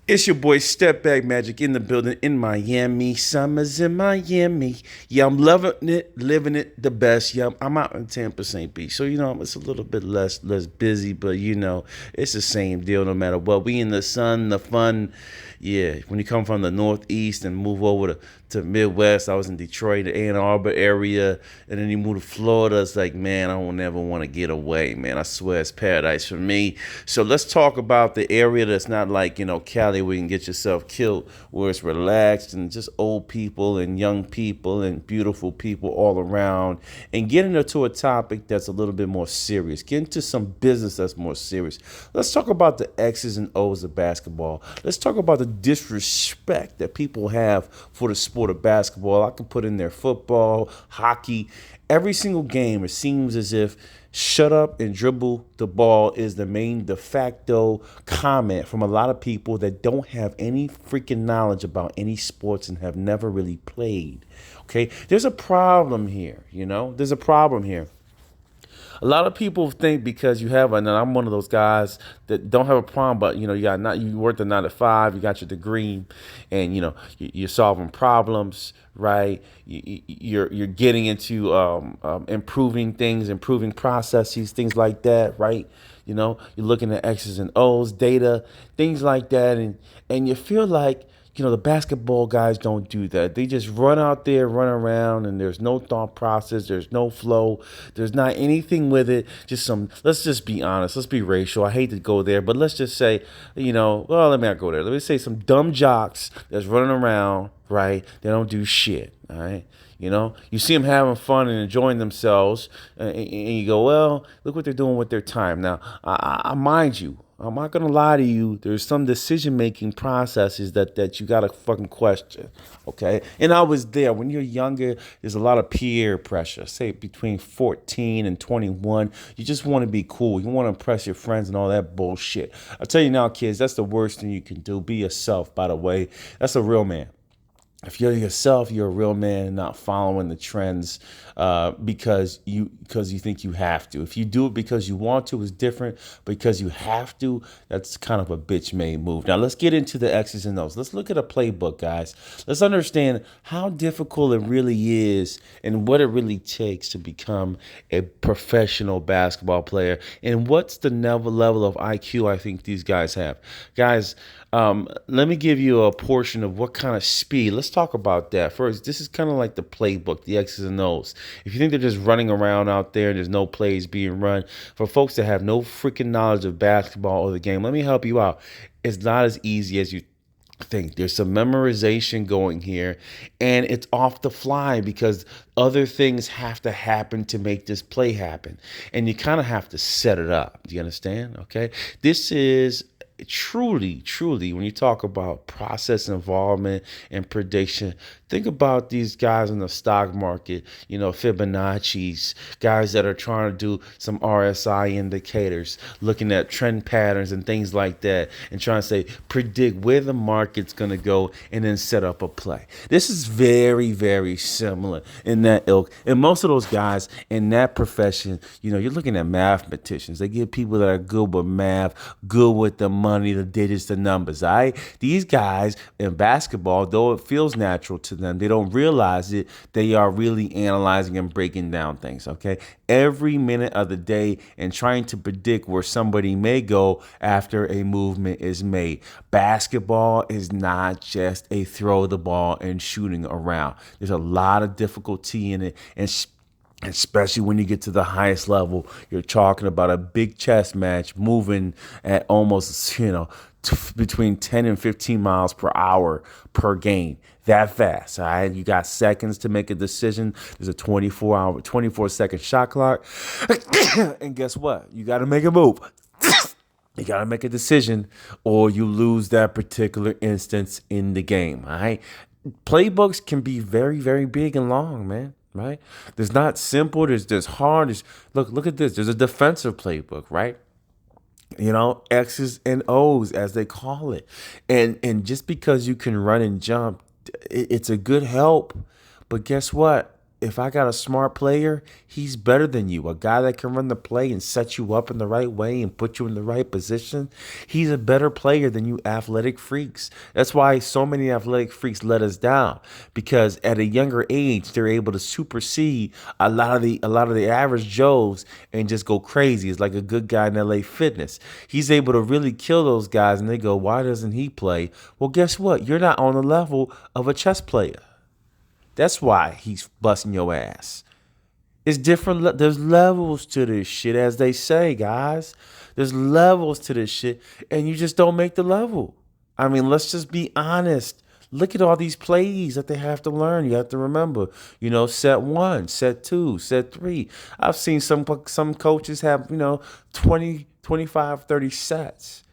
It's your boy Step Back Magic in the building in Miami. Summer's in Miami. Yeah, I'm loving it, living it the best. Yeah, I'm out in Tampa, St. Beach. So, it's a little bit less busy, but it's the same deal no matter what. We in the sun, the fun. Yeah, when you come from the Northeast and move over to Midwest, I was in Detroit, the Ann Arbor area, and then you move to Florida. It's like, man, I don't ever want to get away, man. I swear it's paradise for me. So let's talk about the area that's not like, Cali where you can get yourself killed, where it's relaxed and just old people and young people and beautiful people all around, and get into a topic that's a little bit more serious. Get into some business that's more serious. Let's talk about the X's and O's of basketball. Let's talk about the disrespect that people have for the sport of basketball. I can put in there football, hockey. Every single game, it seems as if shut up and dribble the ball is the main de facto comment from a lot of people that don't have any freaking knowledge about any sports and have never really played. Okay, there's a problem here. There's a problem here. A lot of people think because you have, and I'm one of those guys that don't have a problem, but you got not you worked a 9 to 5, you got your degree, and you're solving problems, right? You're getting into improving things, improving processes, things like that, right? You're looking at X's and O's, data, things like that, and you feel like the basketball guys don't do that. They just run out there, run around, and there's no thought process. There's no flow. There's not anything with it. Let's just be honest. Let's be racial. I hate to go there, but let's just say, well, let me not go there. Let me say some dumb jocks that's running around, right? They don't do shit, all right? You see them having fun and enjoying themselves, and you go, well, look what they're doing with their time. Now, I mind you, I'm not gonna lie to you. There's some decision-making processes that you gotta fucking question, okay? And I was there. When you're younger, there's a lot of peer pressure. Say between 14 and 21, you just want to be cool. You want to impress your friends and all that bullshit. I tell you now, kids, that's the worst thing you can do. Be yourself. By the way, that's a real man. If you're yourself, you're a real man and not following the trends because you think you have to. If you do it because you want to, it's different. Because you have to, that's kind of a bitch made move. Now let's get into the X's and O's. Let's look at a playbook, guys. Let's understand how difficult it really is and what it really takes to become a professional basketball player, and what's the level of IQ I think these guys have. Guys, let me give you a portion of what kind of speed. Let's talk about that first. This is kind of like the playbook, the X's and O's. If you think they're just running around out there and there's no plays being run, for folks that have no freaking knowledge of basketball or the game, let me help you out. It's not as easy as you think. There's some memorization going here, and it's off the fly because other things have to happen to make this play happen, and you kind of have to set it up. Do you understand? Okay, this is truly, when you talk about process involvement and prediction, think about these guys in the stock market, Fibonacci's, guys that are trying to do some RSI indicators, looking at trend patterns and things like that, and trying to say, predict where the market's going to go and then set up a play. This is very, very similar in that ilk. And most of those guys in that profession, you're looking at mathematicians. They get people that are good with math, good with the money, the digits, the numbers. All right, these guys in basketball, though it feels natural to them, they don't realize it. They are really analyzing and breaking down things. Okay, every minute of the day and trying to predict where somebody may go after a movement is made. Basketball is not just a throw the ball and shooting around. There's a lot of difficulty in it, and especially when you get to the highest level, you're talking about a big chess match moving at almost, between 10 and 15 miles per hour per game. That fast, all right? You got seconds to make a decision. There's a 24-second shot clock. And guess what? You got to make a move. You got to make a decision or you lose that particular instance in the game, all right? Playbooks can be very, very big and long, man. Right? There's not simple. There's hard. Look at this. There's a defensive playbook, right? X's and O's as they call it. And just because you can run and jump, it's a good help. But guess what? if I got a smart player, he's better than you. A guy that can run the play and set you up in the right way and put you in the right position, he's a better player than you athletic freaks. That's why so many athletic freaks let us down, because at a younger age they're able to supersede a lot of the average Joes and just go crazy. It's like a good guy in LA Fitness. He's able to really kill those guys, and they go, "Why doesn't he play?" Well, guess what? You're not on the level of a chess player. That's why he's busting your ass. It's different. There's levels to this shit, as they say, guys. There's levels to this shit, and you just don't make the level. I mean, let's just be honest. Look at all these plays that they have to learn. You have to remember, set one, set two, set three. I've seen some coaches have, 20, 25, 30 sets,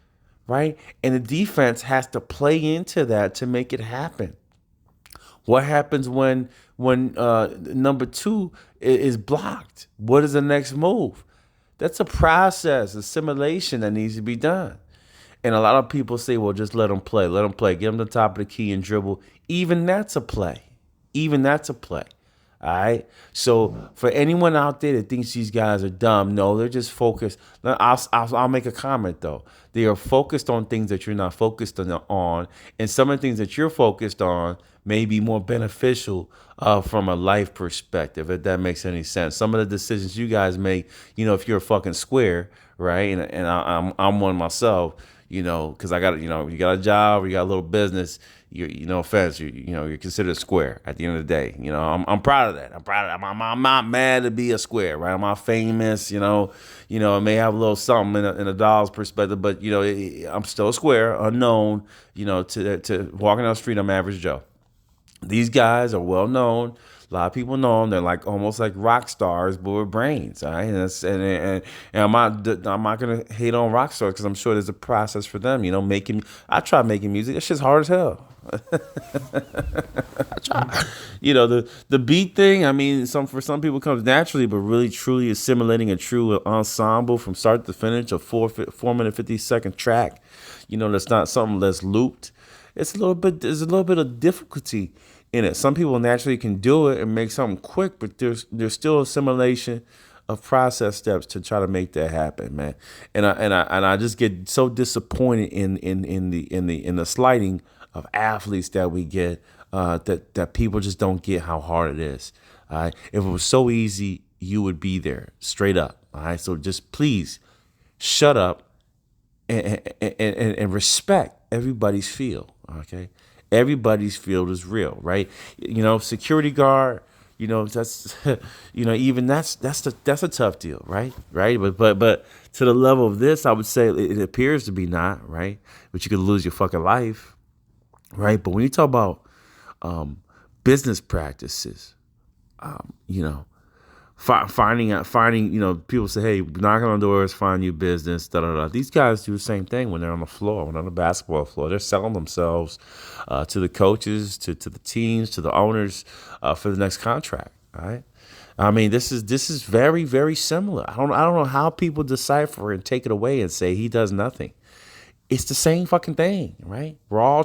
right? And the defense has to play into that to make it happen. What happens when number two is blocked? What is the next move? That's a process, a simulation that needs to be done. And a lot of people say, well, just let them play. Let them play. Get them to the top of the key and dribble. Even that's a play. Even that's a play. All right. So for anyone out there that thinks these guys are dumb, no, they're just focused. I'll make a comment though. They are focused on things that you're not focused on, and some of the things that you're focused on may be more beneficial from a life perspective, if that makes any sense. Some of the decisions you guys make, if you're a fucking square, right? And I'm one myself, because I got, you got a job, or you got a little business. No offense, you're considered a square at the end of the day. I'm proud of that. I'm proud of that. I'm not mad to be a square, right? I'm not famous, I may have a little something in a dollar's perspective, but I'm still a square, unknown, to walking down the street, I'm average Joe. These guys are well known. A lot of people know them. They're like almost like rock stars, but with brains. All right, and I'm not gonna hate on rock stars, because I'm sure there's a process for them. I try making music. That shit's hard as hell. I try. The beat thing. I mean, for some people it comes naturally, but really truly assimilating a true ensemble from start to finish, a 4 minute 50-second track. That's not something that's looped. There's a little bit of difficulty in it. Some people naturally can do it and make something quick, but there's still assimilation of process steps to try to make that happen, man. And I just get so disappointed in the slighting of athletes that we get, that people just don't get how hard it is. All right, if it was so easy, you would be there straight up. All right, so just please shut up and respect everybody's field. Okay, everybody's field is real, right? Security guard. That's even that's a tough deal, right? Right, but to the level of this, I would say it appears to be not right, but you could lose your fucking life, right? But when you talk about business practices, you know, finding, people say, hey, knocking on doors, find you business, da da da. These guys do the same thing when they're on the floor, when they're on the basketball floor. They're selling themselves to the coaches, to the teams, to the owners for the next contract. All right. I mean, this is very, very similar. I don't know how people decipher and take it away and say he does nothing. It's the same fucking thing, right? We're all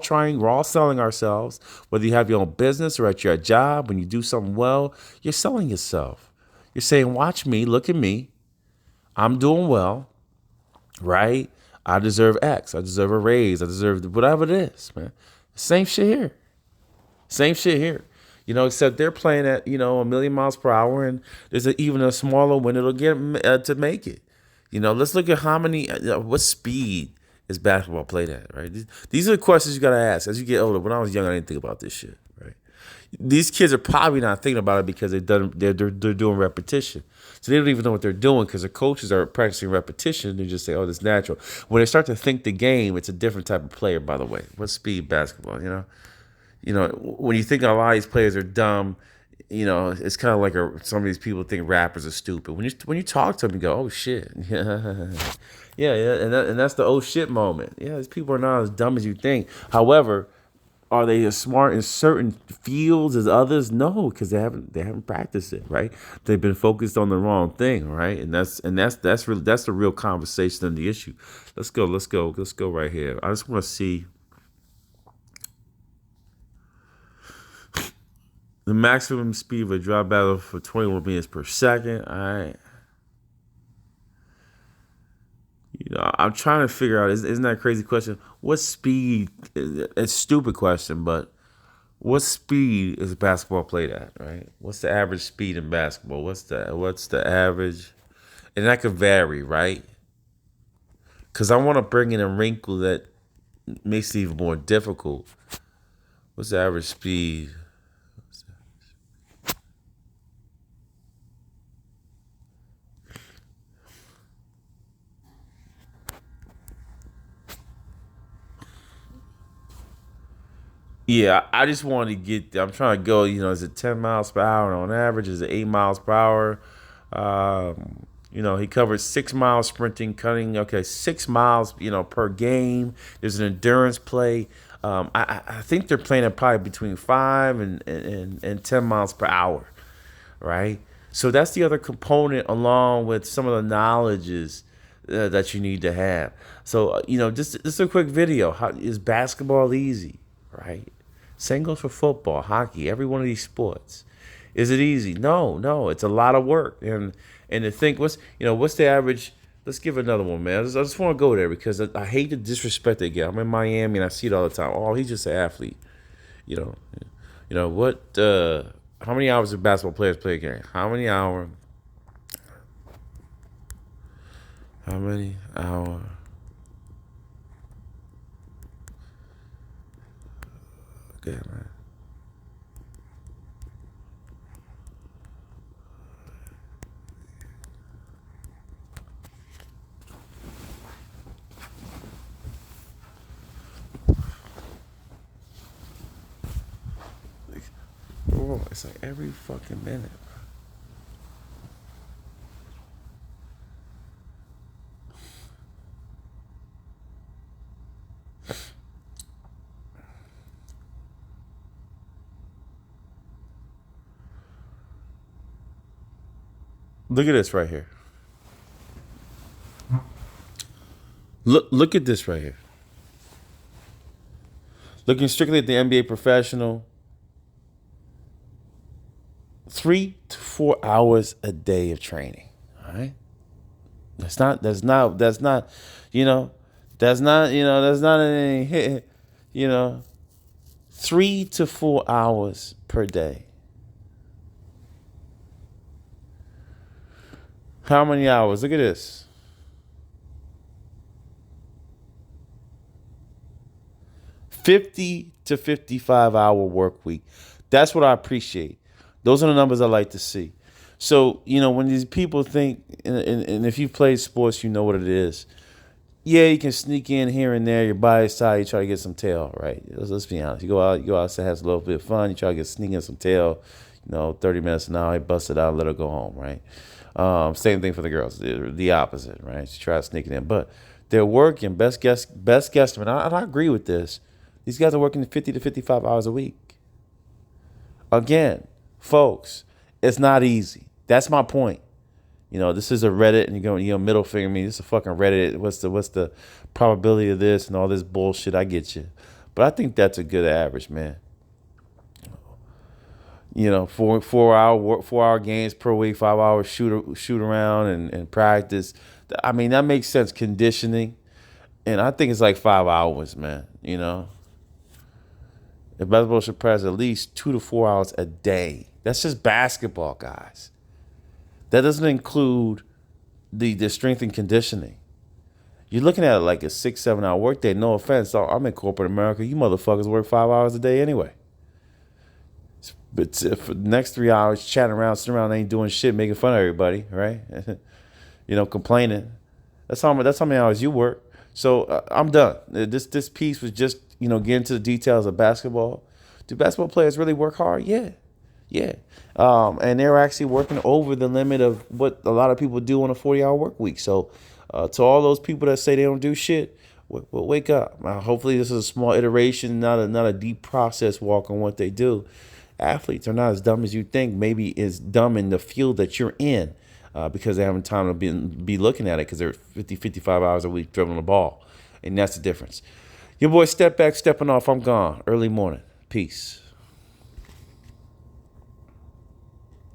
selling ourselves. Whether you have your own business or at your job, when you do something well, you're selling yourself. You're saying, watch me, look at me. I'm doing well, right? I deserve X. I deserve a raise. I deserve whatever it is, man. Same shit here. Same shit here. Except they're playing at, a million miles per hour, and there's even a smaller window to get to make it. Let's look at how many, what speed is basketball played at, right? These are the questions you got to ask as you get older. When I was young, I didn't think about this shit, right? These kids are probably not thinking about it because they're doing repetition. So they don't even know what they're doing because their coaches are practicing repetition. They just say, oh, that's natural. When they start to think the game, it's a different type of player, by the way. What speed basketball, when you think a lot of these players are dumb, it's kind of like some of these people think rappers are stupid. When you talk to them, you go, oh shit, yeah, and that's the oh shit moment. Yeah, these people are not as dumb as you think. However, are they as smart in certain fields as others? No, because they haven't practiced it, right? They've been focused on the wrong thing, right? And that's the real conversation and the issue. Let's go right here. I just want to see. The maximum speed of a drop battle for 21 meters per second. All right. I'm trying to figure out, isn't that a crazy question? What speed, it's a stupid question, but what speed is basketball played at, right? What's the average speed in basketball? What's the average? And that could vary, right? Because I want to bring in a wrinkle that makes it even more difficult. What's the average speed? Yeah, I just wanted to I'm trying to go, is it 10 miles per hour on average? Is it 8 miles per hour? He covered 6 miles sprinting, cutting. Okay, 6 miles, per game. There's an endurance play. I think they're playing at probably between 5 and 10 miles per hour, right? So that's the other component along with some of the knowledges that you need to have. So, just a quick video. How is basketball easy, right? Same goes for football, hockey, every one of these sports. Is it easy? No, no. It's a lot of work. And to think, what's the average? Let's give another one, man. I just want to go there because I hate to disrespect it again. I'm in Miami and I see it all the time. Oh, he's just an athlete. You know, what? How many hours do basketball players play a game? How many hours? How many hours? Okay, man. Bro, it's like every fucking minute. Look at this right here. Look at this right here. Looking strictly at the NBA professional, 3 to 4 hours a day of training. All right. That's not, you know, that's not any, you know, 3 to 4 hours per day. How many hours? Look at this. 50 to 55 hour work week. That's what I appreciate. Those are the numbers I like to see. So, when these people think, and if you play sports, you know what it is. Yeah, you can sneak in here and there. You're by his side. You try to get some tail, right? Let's be honest. You go outside, have a little bit of fun. You try to sneak in some tail. 30 minutes an hour. You bust it out, let her go home, right? Same thing for the girls. The opposite, right? You try to sneak it in, but they're working. Best guesstimate. And I agree with this. These guys are working 50 to 55 hours a week. Again, folks, it's not easy. That's my point. This is a Reddit, and you're going, middle finger me. This is a fucking Reddit. What's the probability of this and all this bullshit? I get you, but I think that's a good average, man. 4 hour games per week, 5 hours shoot around and practice. I mean, that makes sense. Conditioning, and I think it's like 5 hours, man. The basketball should practice at least 2 to 4 hours a day. That's just basketball, guys. That doesn't include the strength and conditioning. You're looking at like a 6-7 hour workday. No offense, I'm in corporate America. You motherfuckers work 5 hours a day anyway. But for the next 3 hours, chatting around, sitting around, ain't doing shit, making fun of everybody, right? Complaining. That's how many hours you work. So I'm done. This piece was just get into the details of basketball. Do basketball players really work hard? Yeah. And they're actually working over the limit of what a lot of people do on a 40-hour work week. So to all those people that say they don't do shit, wake up. Hopefully this is a small iteration, not a deep process walk on what they do. Athletes are not as dumb as you think. Maybe as dumb in the field that you're in because they haven't time to be looking at it because they're 55 hours a week dribbling the ball. And that's the difference. Your boy Step Back, stepping off. I'm gone. Early morning. Peace.